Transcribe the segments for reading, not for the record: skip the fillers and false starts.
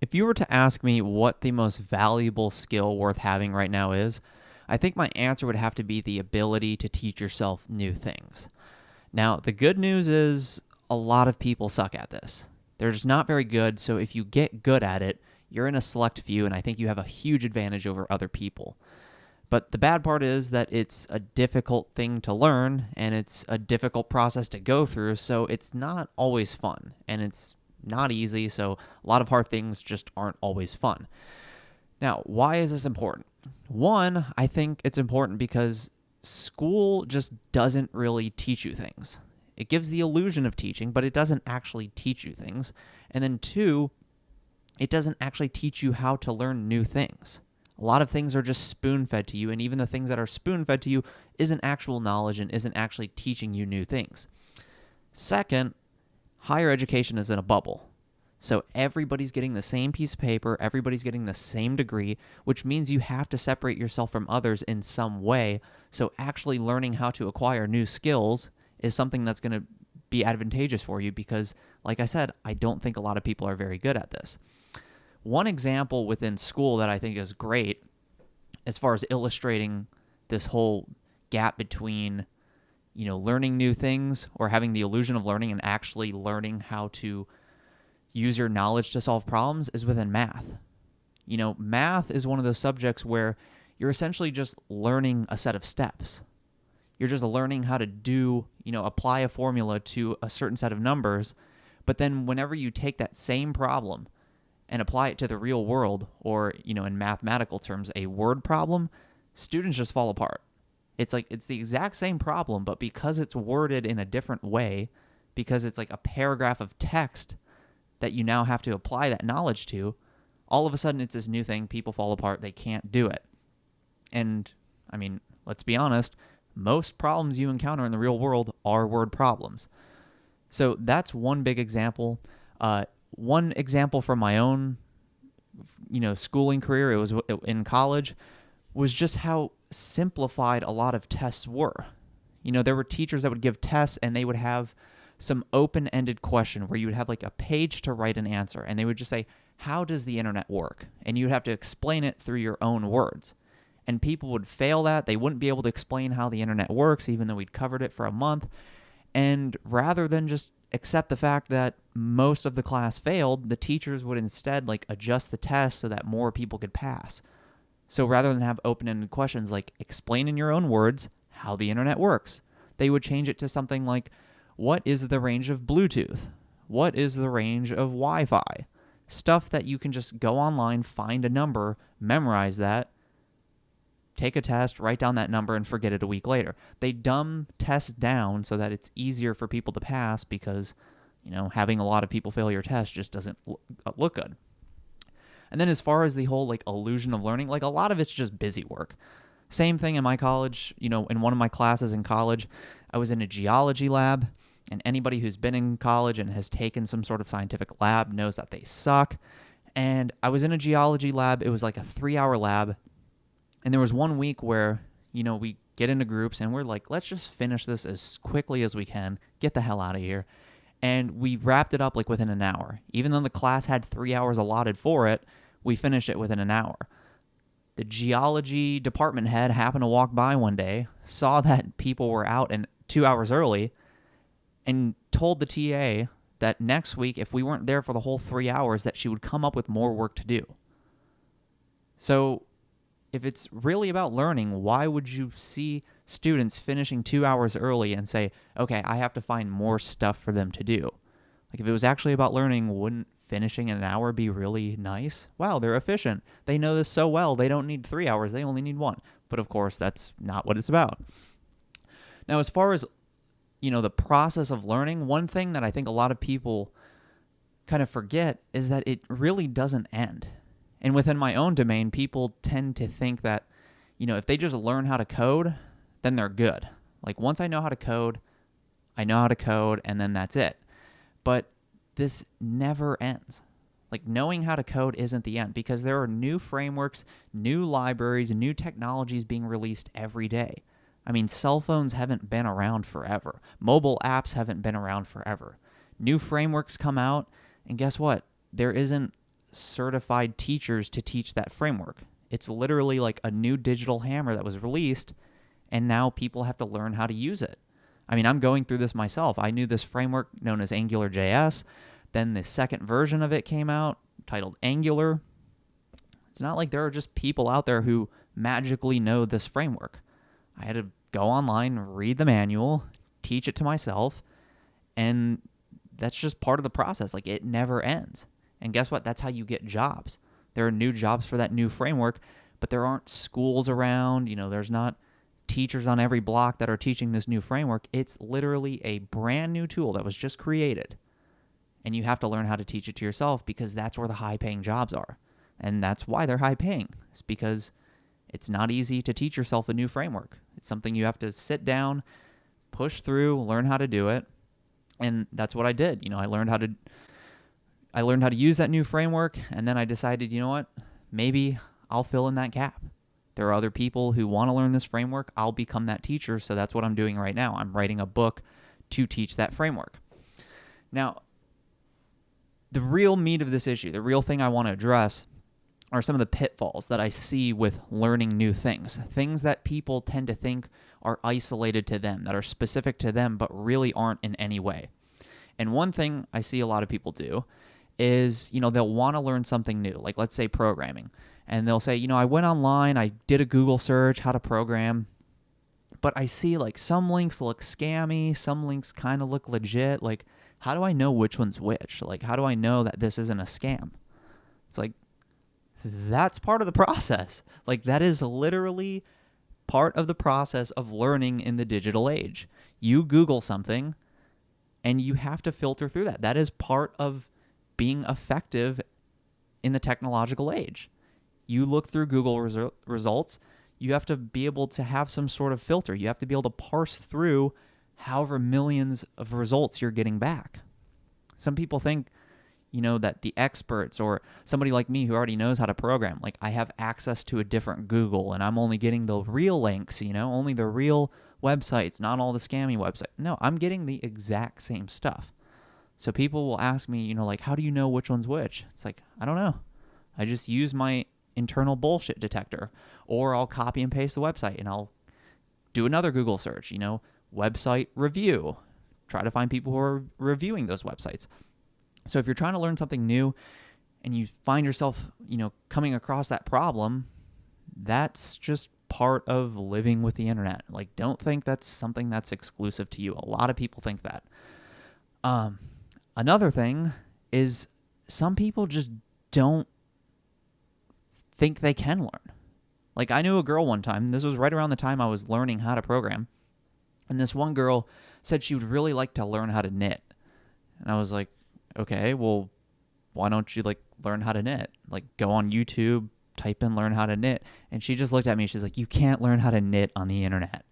If you were to ask me what the most valuable skill worth having right now is, I think my answer would have to be the ability to teach yourself new things. Now, the good news is a lot of people suck at this. They're just not very good, so if you get good at it, you're in a select few, and I think you have a huge advantage over other people. But the bad part is that it's a difficult thing to learn, and it's a difficult process to go through, so it's not always fun, and it's not easy, so a lot of hard things just aren't always fun. Now, why is this important? One, I think it's important because school just doesn't really teach you things. It gives the illusion of teaching, but it doesn't actually teach you things. And then two, it doesn't actually teach you how to learn new things. A lot of things are just spoon-fed to you, and even the things that are spoon-fed to you isn't actual knowledge and isn't actually teaching you new things. Second, higher education is in a bubble. So everybody's getting the same piece of paper, everybody's getting the same degree, which means you have to separate yourself from others in some way. So actually learning how to acquire new skills is something that's going to be advantageous for you because, like I said, I don't think a lot of people are very good at this. One example within school that I think is great as far as illustrating this whole gap between, learning new things or having the illusion of learning and actually learning how to use your knowledge to solve problems is within math. Math is one of those subjects where you're essentially just learning a set of steps. You're just learning how to apply a formula to a certain set of numbers, but then whenever you take that same problem and apply it to the real world, or, in mathematical terms, a word problem, students just fall apart. It's the exact same problem, but because it's worded in a different way, because it's like a paragraph of text that you now have to apply that knowledge to, all of a sudden it's this new thing, people fall apart, they can't do it. And, let's be honest, most problems you encounter in the real world are word problems. So that's one big example. One example from my own, schooling career, it was in college, was just how simplified a lot of tests were. There were teachers that would give tests and they would have some open-ended question where you would have like a page to write an answer, and they would just say, how does the internet work? And you'd have to explain it through your own words. And people would fail that. They wouldn't be able to explain how the internet works, even though we'd covered it for a month. And rather than just accept the fact that most of the class failed, the teachers would instead adjust the test so that more people could pass. So rather than have open-ended questions like explain in your own words how the internet works, they would change it to something like, what is the range of Bluetooth? What is the range of Wi-Fi? Stuff that you can just go online, find a number, memorize that, take a test, write down that number, and forget it a week later. They dumb tests down so that it's easier for people to pass because, having a lot of people fail your test just doesn't look good. And then as far as the whole illusion of learning, a lot of it's just busy work. Same thing in my college, in one of my classes in college, I was in a geology lab, and anybody who's been in college and has taken some sort of scientific lab knows that they suck. And I was in a geology lab. It was like a 3-hour lab. And there was one week where, we get into groups and we're like, let's just finish this as quickly as we can, get the hell out of here. And we wrapped it up within an hour. Even though the class had 3 hours allotted for it, we finished it within an hour. The geology department head happened to walk by one day, saw that people were out and 2 hours early, and told the TA that next week, if we weren't there for the whole 3 hours, that she would come up with more work to do. So if it's really about learning, why would you see students finishing 2 hours early and say, okay, I have to find more stuff for them to do? If it was actually about learning, wouldn't finishing in an hour be really nice? Wow, they're efficient. They know this so well, they don't need 3 hours, they only need 1. But of course, that's not what it's about. Now, as far as, the process of learning, one thing that I think a lot of people kind of forget is that it really doesn't end. And within my own domain, people tend to think that, if they just learn how to code, then they're good. Once I know how to code, I know how to code, and then that's it. But this never ends. Knowing how to code isn't the end because there are new frameworks, new libraries, new technologies being released every day. Cell phones haven't been around forever. Mobile apps haven't been around forever. New frameworks come out, and guess what? There isn't certified teachers to teach that framework. It's literally like a new digital hammer that was released, and now people have to learn how to use it. I mean, I'm going through this myself. I knew this framework known as AngularJS. Then the second version of it came out titled Angular. It's not like there are just people out there who magically know this framework. I had to go online, read the manual, teach it to myself, and that's just part of the process. Like, it never ends. And guess what? That's how you get jobs. There are new jobs for that new framework, but there aren't schools around. There's not teachers on every block that are teaching this new framework. It's literally a brand new tool that was just created. And you have to learn how to teach it to yourself, because that's where the high-paying jobs are. And that's why they're high-paying. It's because it's not easy to teach yourself a new framework. It's something you have to sit down, push through, learn how to do it. And that's what I did. I learned how to use that new framework, and then I decided, you know what? Maybe I'll fill in that gap. There are other people who want to learn this framework. I'll become that teacher, so that's what I'm doing right now. I'm writing a book to teach that framework. Now, the real meat of this issue, the real thing I want to address, are some of the pitfalls that I see with learning new things. Things that people tend to think are isolated to them, that are specific to them, but really aren't in any way. And one thing I see a lot of people do is, they'll want to learn something new, like let's say programming. And they'll say, I went online, I did a Google search, how to program, but I see like some links look scammy, some links kind of look legit. Like, how do I know which one's which? Like, how do I know that this isn't a scam? It's like, that's part of the process. Like, that is literally part of the process of learning in the digital age. You Google something, and you have to filter through that. That is part of being effective in the technological age. You look through Google results, you have to be able to have some sort of filter. You have to be able to parse through however millions of results you're getting back. Some people think, that the experts or somebody like me who already knows how to program, like I have access to a different Google and I'm only getting the real links, only the real websites, not all the scammy websites. No, I'm getting the exact same stuff. So people will ask me, like, how do you know which one's which? It's like, I don't know. I just use my internal bullshit detector, or I'll copy and paste the website and I'll do another Google search, website review, try to find people who are reviewing those websites. So if you're trying to learn something new and you find yourself, coming across that problem, that's just part of living with the internet. Like, don't think that's something that's exclusive to you. A lot of people think that. Another thing is some people just don't think they can learn. Like, I knew a girl one time, this was right around the time I was learning how to program, and this one girl said she would really like to learn how to knit. And I was like, okay, well, why don't you learn how to knit? Like, go on YouTube, type in learn how to knit. And she just looked at me, she's like, you can't learn how to knit on the internet.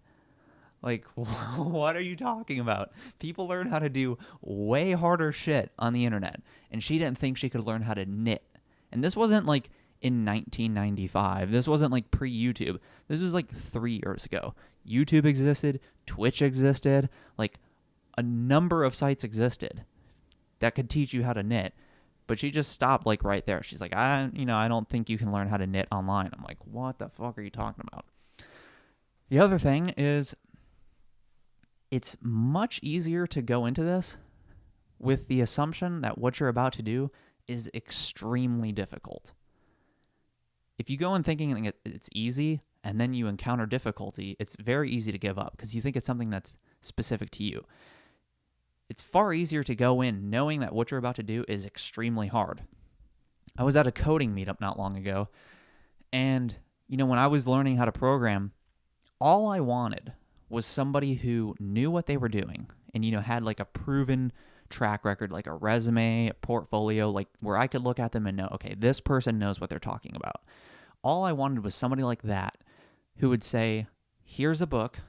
Like, what are you talking about? People learn how to do way harder shit on the internet. And she didn't think she could learn how to knit. And this wasn't like in 1995. This wasn't like pre-YouTube. This was like 3 years ago. YouTube existed, Twitch existed, like a number of sites existed that could teach you how to knit. But she just stopped like right there. She's like, I don't think you can learn how to knit online. I'm like, what the fuck are you talking about? The other thing is, it's much easier to go into this with the assumption that what you're about to do is extremely difficult. If you go in thinking it's easy and then you encounter difficulty, it's very easy to give up because you think it's something that's specific to you. It's far easier to go in knowing that what you're about to do is extremely hard. I was at a coding meetup not long ago, and, when I was learning how to program, all I wanted was somebody who knew what they were doing and, had like a proven track record, like a resume, a portfolio, like where I could look at them and know, okay, this person knows what they're talking about. All I wanted was somebody like that who would say, here's a book,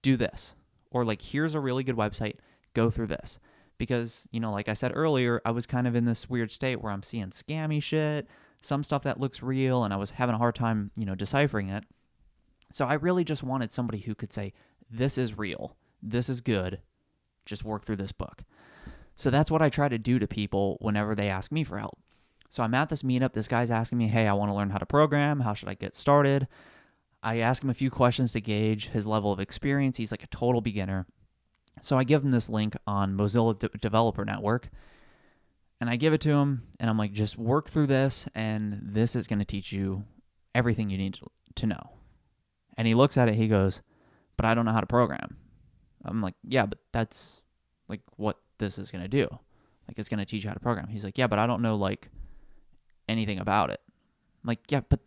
do this. Or like, here's a really good website, go through this. Because, like I said earlier, I was kind of in this weird state where I'm seeing scammy shit, some stuff that looks real, and I was having a hard time, deciphering it. So I really just wanted somebody who could say, this is real, this is good, just work through this book. So that's what I try to do to people whenever they ask me for help. So I'm at this meetup. This guy's asking me, hey, I want to learn how to program. How should I get started? I ask him a few questions to gauge his level of experience. He's like a total beginner. So I give him this link on Mozilla Developer Network, and I give it to him, and I'm like, just work through this, and this is going to teach you everything you need to know. And he looks at it, he goes, but I don't know how to program. I'm like, yeah, but that's like what this is going to do. Like, it's going to teach you how to program. He's like, yeah, but I don't know like anything about it. I'm like, yeah, but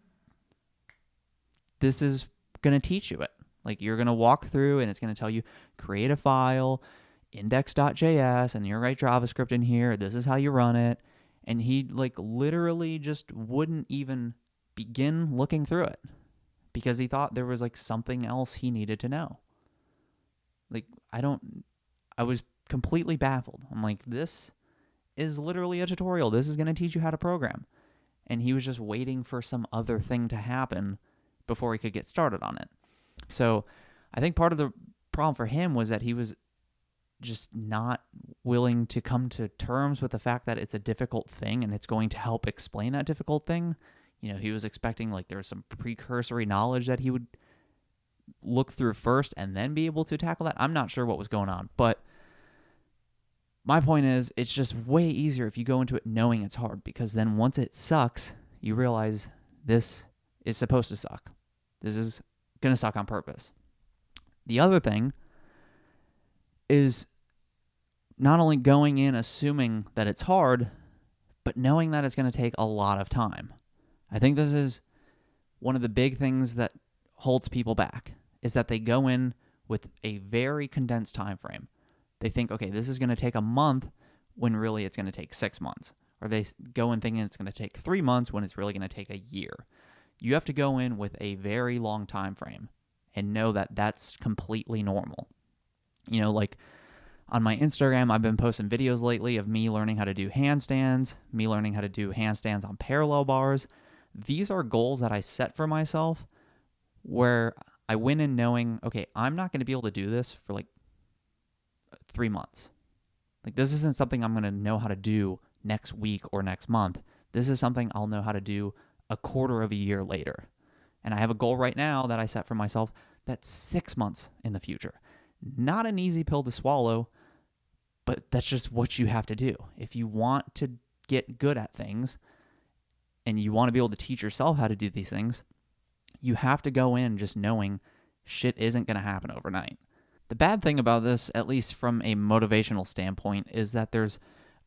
this is going to teach you it. Like, you're going to walk through and it's going to tell you, create a file, index.js, and you write JavaScript in here. This is how you run it. And he like literally just wouldn't even begin looking through it because he thought there was like something else he needed to know. Like, I was completely baffled. I'm like, this is literally a tutorial. This is going to teach you how to program. And he was just waiting for some other thing to happen before he could get started on it. So I think part of the problem for him was that he was just not willing to come to terms with the fact that it's a difficult thing and it's going to help explain that difficult thing. You know, he was expecting like there was some precursory knowledge that he would look through first and then be able to tackle that. I'm not sure what was going on, but my point is it's just way easier if you go into it knowing it's hard, because then once it sucks, you realize this is supposed to suck. This is going to suck on purpose. The other thing is not only going in assuming that it's hard, but knowing that it's going to take a lot of time. I think this is one of the big things that holds people back, is that they go in with a very condensed time frame. They think, okay, this is going to take a month when really it's going to take 6 months. Or they go in thinking it's going to take 3 months when it's really going to take a year. You have to go in with a very long time frame and know that that's completely normal. You know, like on my Instagram, I've been posting videos lately of me learning how to do handstands, me learning how to do handstands on parallel bars. These are goals that I set for myself where I went in knowing, okay, I'm not going to be able to do this for like 3 months. Like, this isn't something I'm going to know how to do next week or next month. This is something I'll know how to do a quarter of a year later. And I have a goal right now that I set for myself that's 6 months in the future. Not an easy pill to swallow, but that's just what you have to do. If you want to get good at things and you want to be able to teach yourself how to do these things, you have to go in just knowing shit isn't going to happen overnight. The bad thing about this, at least from a motivational standpoint, is that there's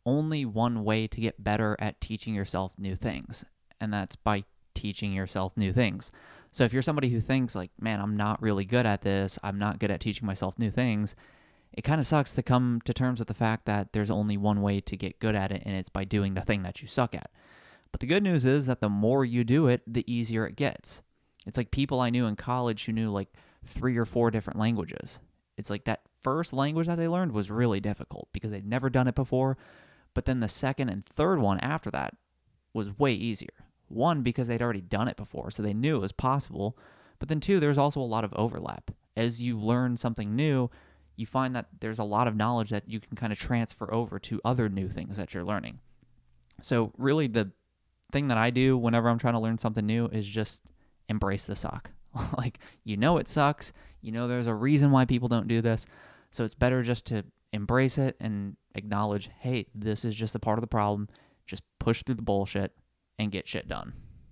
only one way to get better at teaching yourself new things, and that's by teaching yourself new things. So if you're somebody who thinks like, man, I'm not really good at this, I'm not good at teaching myself new things, it kind of sucks to come to terms with the fact that there's only one way to get good at it, and it's by doing the thing that you suck at. But the good news is that the more you do it, the easier it gets. It's like people I knew in college who knew like 3 or 4 different languages. It's like that first language that they learned was really difficult because they'd never done it before. But then the second and third one after that was way easier. One, because they'd already done it before, so they knew it was possible. But then two, there's also a lot of overlap. As you learn something new, you find that there's a lot of knowledge that you can kind of transfer over to other new things that you're learning. So really the thing that I do whenever I'm trying to learn something new is just embrace the suck. Like, you know it sucks. You know there's a reason why people don't do this. So it's better just to embrace it and acknowledge, hey, this is just a part of the problem. Just push through the bullshit and get shit done.